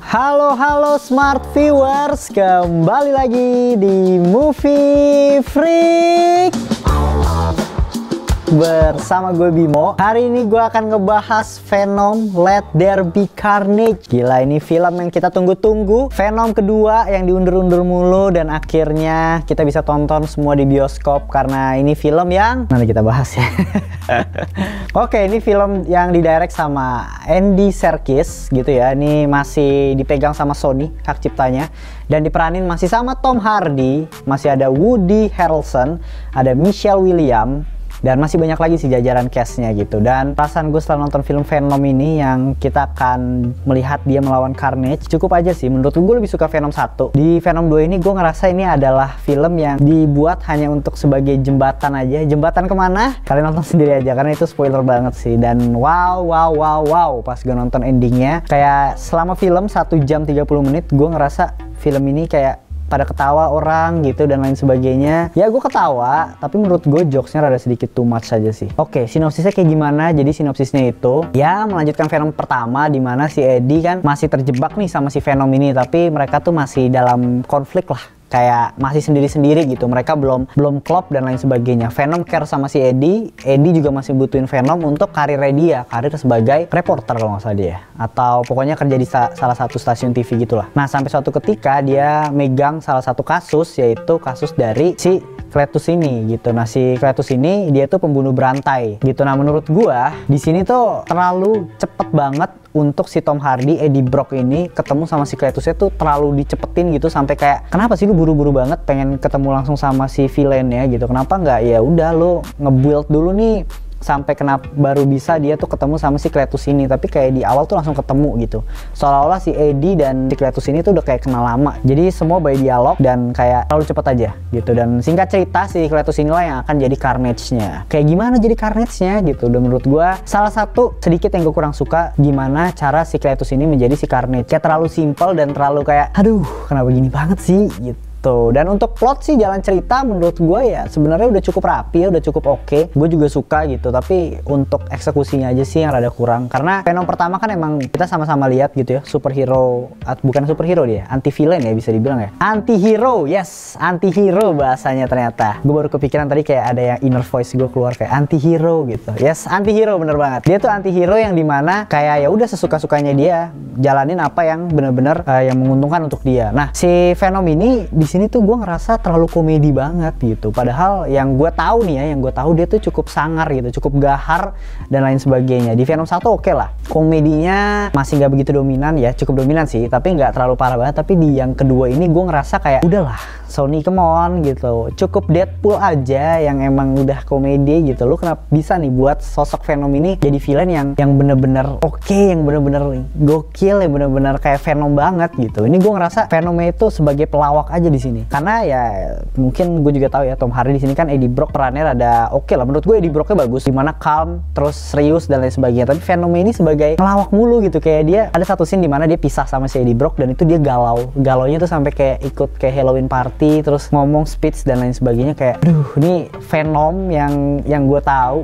Halo smart viewers, kembali lagi di Movie Freak bersama gue Bimo. Hari ini gue akan ngebahas Venom Let There Be Carnage. Gila, ini film yang kita tunggu-tunggu, Venom kedua yang diundur-undur mulu dan akhirnya kita bisa tonton semua di bioskop karena ini film yang nanti kita bahas ya. Oke, ini film yang didirect sama Andy Serkis gitu ya. Ini masih dipegang sama Sony hak ciptanya dan diperanin masih sama Tom Hardy, masih ada Woody Harrelson, ada Michelle Williams, dan masih banyak lagi sih jajaran castnya gitu. Dan perasaan gue setelah nonton film Venom ini yang kita akan melihat dia melawan Carnage, cukup aja sih. Menurut gue lebih suka Venom 1. Di Venom 2 ini gue ngerasa ini adalah film yang dibuat hanya untuk sebagai jembatan aja. Jembatan kemana? Kalian nonton sendiri aja karena itu spoiler banget sih. Dan wow pas gue nonton endingnya, kayak selama film 1 jam 30 menit gue ngerasa film ini kayak pada ketawa orang gitu dan lain sebagainya. Ya gue ketawa, tapi menurut gue jokesnya rada sedikit too much aja sih. Oke, sinopsisnya kayak gimana? Jadi sinopsisnya itu ya melanjutkan Venom pertama, dimana si Eddie kan masih terjebak nih sama si Venom ini, tapi mereka tuh masih dalam konflik lah, kayak masih sendiri-sendiri gitu. Mereka belum klop dan lain sebagainya. Venom care sama si Eddie juga masih butuhin Venom untuk karirnya dia, karir sebagai reporter kalau nggak salah dia, atau pokoknya kerja di salah satu stasiun TV gitulah. Nah, sampai suatu ketika dia megang salah satu kasus, yaitu kasus dari si Cletus ini gitu. Nah, si Cletus ini dia tuh pembunuh berantai gitu. Nah, menurut gua di sini tuh terlalu cepet banget untuk si Tom Hardy, Eddie Brock ini ketemu sama si Cletusnya tuh terlalu dicepetin gitu, sampai kayak kenapa sih lu buru-buru banget pengen ketemu langsung sama si villainnya gitu. Kenapa nggak ya udah lu nge-build dulu nih sampai kenapa baru bisa dia tuh ketemu sama si Cletus ini. Tapi kayak di awal tuh langsung ketemu gitu, seolah-olah si Eddie dan si Cletus ini tuh udah kayak kenal lama. Jadi semua by dialog dan kayak terlalu cepet aja gitu. Dan singkat cerita si Cletus inilah yang akan jadi Carnage-nya. Kayak gimana jadi Carnage-nya gitu. Dan menurut gua salah satu sedikit yang gue kurang suka gimana cara si Cletus ini menjadi si Carnage. Kayak terlalu simple dan terlalu kayak aduh kenapa gini banget sih gitu. Dan untuk plot sih, jalan cerita menurut gue ya sebenarnya udah cukup rapi ya, udah cukup oke. Gue juga suka gitu, tapi untuk eksekusinya aja sih yang rada kurang. Karena Venom pertama kan emang kita sama-sama lihat gitu ya, superhero, bukan superhero dia, anti villain ya bisa dibilang ya. Anti-hero, yes, anti-hero bahasanya ternyata. Gue baru kepikiran tadi kayak ada yang inner voice gue keluar kayak anti-hero gitu. Yes, anti-hero bener banget. Dia tuh anti-hero yang dimana kayak ya udah sesuka-sukanya dia, jalanin apa yang bener-bener yang menguntungkan untuk dia. Nah, si Venom ini di sini tuh gue ngerasa terlalu komedi banget gitu. Padahal yang gue tahu nih ya, yang gue tahu dia tuh cukup sangar gitu, cukup gahar dan lain sebagainya. Di Venom 1 oke lah, komedinya masih nggak begitu dominan ya, cukup dominan sih, tapi nggak terlalu parah banget. Tapi di yang kedua ini gue ngerasa kayak udahlah Sony, come on gitu, cukup Deadpool aja yang emang udah komedi gitu. Lu kenapa bisa nih buat sosok Venom ini jadi villain yang bener-bener oke, yang bener-bener gokil, yang bener-bener kayak Venom banget gitu. Ini gue ngerasa Venomnya itu sebagai pelawak aja di sini. Karena ya mungkin gue juga tahu ya Tom Hardy di sini kan Eddie Brock perannya ada oke lah. Menurut gue Eddie Brocknya bagus, dimana calm, terus serius dan lain sebagainya. Tapi Venom ini sebagai pelawak mulu gitu. Kayak dia ada satu scene dimana dia pisah sama si Eddie Brock dan itu dia galaunya tuh sampai kayak ikut kayak Halloween party, terus ngomong speech dan lain sebagainya. Kayak aduh, ini Venom yang gue tahu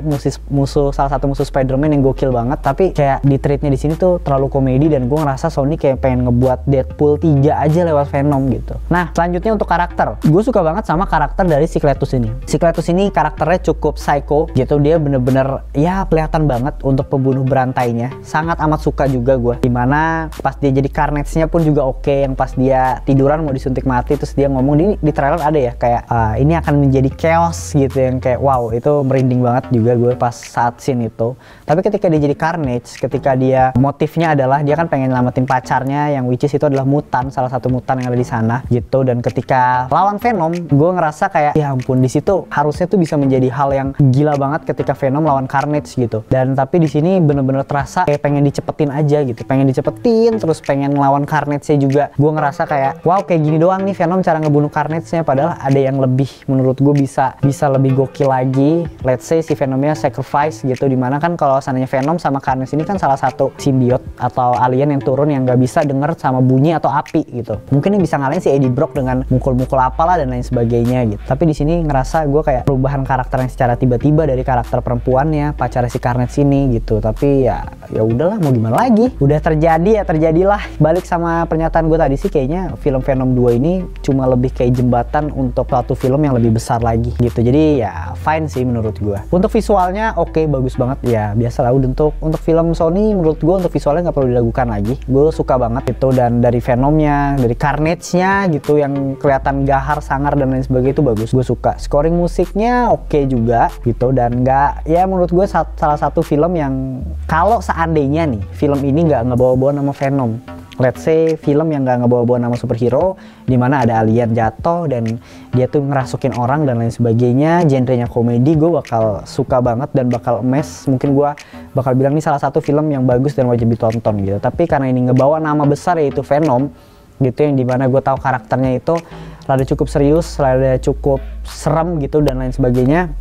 salah satu musuh Spider-Man yang gokil banget, tapi kayak di treatnya di sini tuh terlalu komedi dan gue ngerasa Sony kayak pengen ngebuat Deadpool 3 aja lewat Venom gitu. Nah, selanjutnya untuk karakter, gue suka banget sama karakter dari si Cletus ini. Si Cletus ini karakternya cukup psycho gitu, dia bener-bener ya kelihatan banget untuk pembunuh berantainya. Sangat amat suka juga gue, dimana pas dia jadi Carnage-nya pun juga oke. Yang pas dia tiduran mau disuntik mati terus dia ngomong di trailer ada ya kayak ini akan menjadi chaos gitu, yang kayak wow, itu merinding banget juga gue pas saat scene itu. Tapi ketika dia jadi Carnage, ketika dia motifnya adalah dia kan pengen nyelamatin pacarnya yang which is itu adalah mutan, salah satu mutan yang ada di sana gitu. Dan ketika lawan Venom, gue ngerasa kayak ya ampun, di situ harusnya tuh bisa menjadi hal yang gila banget ketika Venom lawan Carnage gitu. Dan tapi di sini bener-bener terasa kayak pengen dicepetin aja gitu, pengen dicepetin terus pengen ngelawan Carnage-nya juga. Gue ngerasa kayak wow, kayak gini doang nih Venom cara ngebunuh Carnage-nya, padahal ada yang lebih, menurut gue bisa lebih gokil lagi. Let's say si Venomnya sacrifice gitu, dimana kan kalau seandainya Venom sama Carnage ini kan salah satu simbiot atau alien yang turun yang nggak bisa denger sama bunyi atau api gitu. Mungkin yang bisa ngalahin si Eddie Brock dengan mukul-mukul apalah dan lain sebagainya gitu. Tapi di sini ngerasa gue kayak perubahan karakter yang secara tiba-tiba dari karakter perempuannya pacar si Carnage ini gitu. Tapi ya udahlah, mau gimana lagi, udah terjadi ya terjadilah. Balik sama pernyataan gue tadi sih, kayaknya film Venom 2 ini cuma lebih kayak jembatan untuk suatu film yang lebih besar lagi gitu. Jadi ya fine sih menurut gue. Untuk visualnya oke, bagus banget ya, biasalah. Untuk film Sony menurut gue untuk visualnya nggak perlu diragukan lagi. Gue suka banget itu, dan dari Venomnya, dari Carnage-nya gitu yang kelihatan gahar, sangar dan lain sebagainya itu bagus. Gue suka. Scoring musiknya oke juga gitu, dan nggak, ya menurut gue salah satu film yang kalau seandainya nih film ini nggak ngebawa-bawa nama Venom, let's say film yang nggak ngebawa-bawa nama superhero, dimana ada alien jatuh dan dia tuh ngerasukin orang dan lain sebagainya, genrenya komedi, gue bakal suka banget dan bakal emes. Mungkin gue bakal bilang ini salah satu film yang bagus dan wajib ditonton gitu. Tapi karena ini ngebawa nama besar yaitu Venom gitu, yang dimana gue tahu karakternya itu rada cukup serius, rada cukup serem gitu dan lain sebagainya,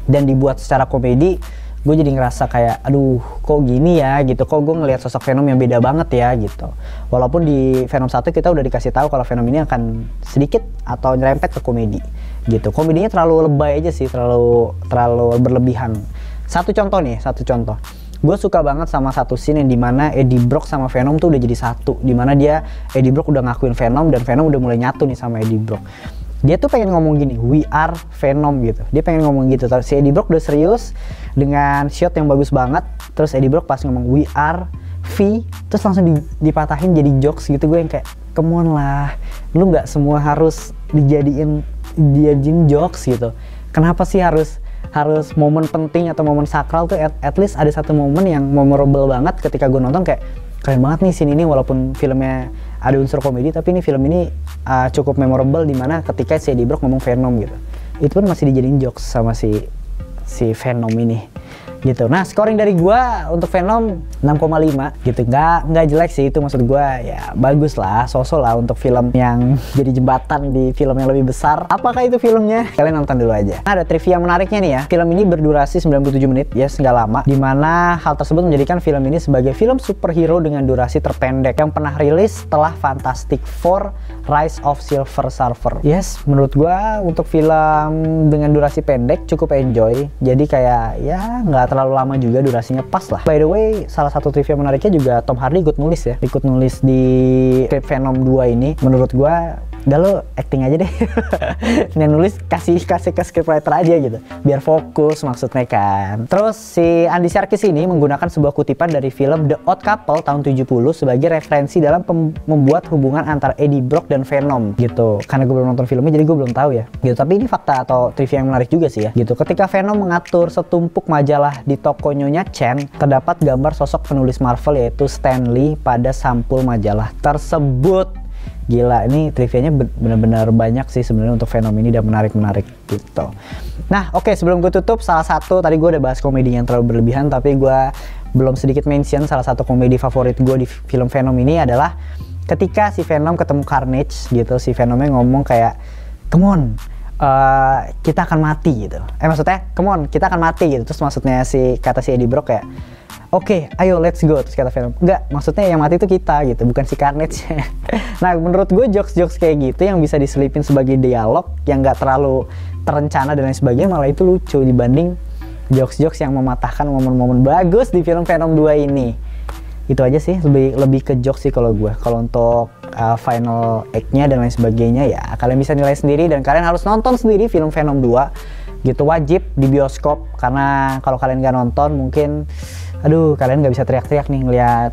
dan dibuat secara komedi, gue jadi ngerasa kayak aduh kok gini ya gitu, kok gue ngelihat sosok Venom yang beda banget ya gitu. Walaupun di Venom 1 kita udah dikasih tahu kalau Venom ini akan sedikit atau nyerempet ke komedi gitu. Komedinya terlalu lebay aja sih, terlalu berlebihan. Satu contoh, gue suka banget sama satu scene yang dimana Eddie Brock sama Venom tuh udah jadi satu, dimana Eddie Brock udah ngakuin Venom dan Venom udah mulai nyatu nih sama Eddie Brock. Dia tuh pengen ngomong gini, we are Venom gitu, dia pengen ngomong gitu. Terus si Eddie Brock udah serius dengan shot yang bagus banget, terus Eddie Brock pas ngomong we are V, terus langsung dipatahin jadi jokes gitu. Gue yang kayak come on lah, lu nggak semua harus dijadiin jokes gitu. Kenapa sih harus momen penting atau momen sakral tuh at least ada satu momen yang memorable banget ketika gue nonton, kayak keren banget nih scene ini, walaupun filmnya ada unsur komedi tapi ini film ini cukup memorable, dimana ketika si Eddie Brock ngomong Venom gitu, itu pun masih dijadiin jokes sama si Venom ini gitu. Nah, scoring dari gua untuk Venom 6,5 gitu. Nggak jelek sih, itu maksud gua ya bagus lah, sosok lah untuk film yang jadi jembatan di film yang lebih besar. Apakah itu filmnya? Kalian nonton dulu aja. Nah, ada trivia menariknya nih ya. Film ini berdurasi 97 menit, ya nggak lama, dimana hal tersebut menjadikan film ini sebagai film superhero dengan durasi terpendek yang pernah rilis setelah Fantastic Four Rise of Silver Surfer. Yes, menurut gua untuk film dengan durasi pendek cukup enjoy. Jadi kayak ya nggak terlalu lama juga, durasinya pas lah. By the way, salah satu trivia menariknya juga Tom Hardy ikut nulis ya, ikut nulis di script Venom 2 ini. Menurut gua udah lo acting aja deh. Yang nulis kasih ke scriptwriter aja gitu, biar fokus maksudnya kan. Terus si Andy Serkis ini menggunakan sebuah kutipan dari film The Odd Couple tahun 70 sebagai referensi dalam membuat hubungan antara Eddie Brock dan Venom gitu. Karena gue belum nonton filmnya jadi gue belum tahu ya gitu. Tapi ini fakta atau trivia yang menarik juga sih ya gitu. Ketika Venom mengatur setumpuk majalah di toko Nyonya Chen, terdapat gambar sosok penulis Marvel yaitu Stan Lee pada sampul majalah tersebut. Gila, ini trivianya benar-benar banyak sih sebenarnya untuk Venom ini, dan menarik gitu. Nah, oke, sebelum gue tutup, salah satu tadi gue udah bahas komedi yang terlalu berlebihan, tapi gue belum sedikit mention salah satu komedi favorit gue di film Venom ini adalah ketika si Venom ketemu Carnage gitu. Si Venomnya ngomong kayak come on, kita akan mati gitu. Maksudnya come on, kita akan mati gitu. Terus maksudnya kata si Eddie Brock kayak oke, ayo let's go. Terus kata Venom, enggak, maksudnya yang mati itu kita gitu, bukan si Carnage. Nah, menurut gue jokes-jokes kayak gitu yang bisa diselipin sebagai dialog yang nggak terlalu terencana dan lain sebagainya, malah itu lucu dibanding jokes-jokes yang mematahkan momen-momen bagus di film Venom 2 ini. Itu aja sih, lebih ke jokes sih kalau gue. Kalau untuk final act-nya dan lain sebagainya ya kalian bisa nilai sendiri, dan kalian harus nonton sendiri film Venom 2 gitu, wajib di bioskop. Karena kalau kalian nggak nonton mungkin aduh, kalian nggak bisa teriak-teriak nih ngelihat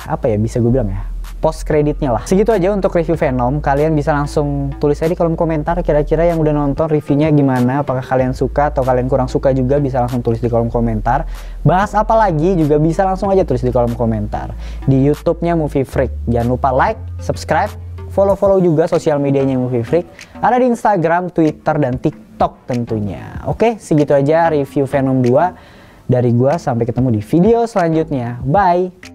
apa ya, bisa gue bilang ya, post kreditnya lah. Segitu aja untuk review Venom. Kalian bisa langsung tulis aja di kolom komentar kira-kira yang udah nonton reviewnya gimana, apakah kalian suka atau kalian kurang suka, juga bisa langsung tulis di kolom komentar. Bahas apa lagi juga bisa langsung aja tulis di kolom komentar. Di YouTube-nya Movie Freak, jangan lupa like, subscribe, follow juga sosial medianya Movie Freak. Ada di Instagram, Twitter, dan TikTok tentunya. Oke, segitu aja review Venom 2 dari gua. Sampai ketemu di video selanjutnya. Bye!